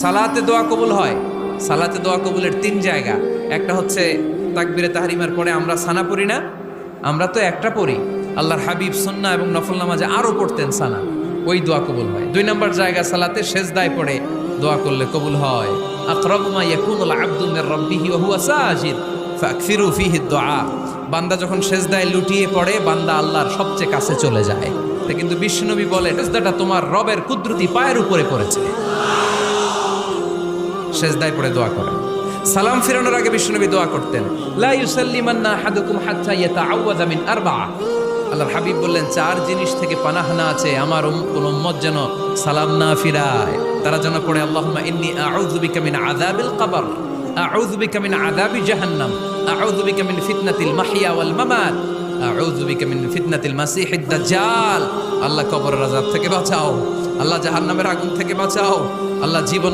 সালাতে দোয়া কবুল হয়। সালাতে দোয়া কবুলের তিন জায়গা। একটা হচ্ছে তাকবীরে তাহরিমার পরে আমরা সানা পড়ি না, আমরা তো একটা পড়ি, আল্লাহর হাবিব সুন্নাহ এবং নফল নামাজে আরো পড়তেন সানা, ওই দোয়া কবুল হয়। দুই নম্বর জায়গা সালাতে সেজদায় পড়ে দোয়া করলে কবুল হয়। আকরাবু মা ইয়াকুনুল আবদু মির রাব্বিহি ওয়া হুয়া সাজিদ ফাকসিরু ফীহি দুআ। বান্দা যখন সেজদায় লুটিয়ে পড়ে বান্দা আল্লাহর সবচেয়ে কাছে চলে যায়। তা কিন্তু বিশ্বনবী বলে সেজদাটা তোমার রবের কুদরতি পায়ের উপরে পড়েছে। সেজদায় পড়ে দোয়া করেন। সালাম ফিরানোর আগে বিশ্বনবী দোয়া করতেন, লা ইউসাল্লিমান্না আহাদুকুম হাত্তা ইয়াতাআওয়াযা মিন আরবা'a। আল্লাহর হাবিব বললেন, চার জিনিস থেকে পানাহ না আছে আমার কোন উম্মত যেন সালাম না ফিরায়। তারা যেন পড়ে, আল্লাহুম্মা ইন্নী আউযু বিকা মিন আযাবিল কবর, আউযু বিকা মিন আযাবি জাহান্নাম, আউযু বিকা মিন ফিতনাতিল মাহইয়া ওয়াল মামাত, আউযু বিকা মিন ফিতনাতিল মাসিহিদ দাজ্জাল। আল্লাহ কবরের আযাব থেকে বাঁচাও, আল্লাহ জাহান্নামের আগুন থেকে বাঁচাও, আল্লাহ জীবন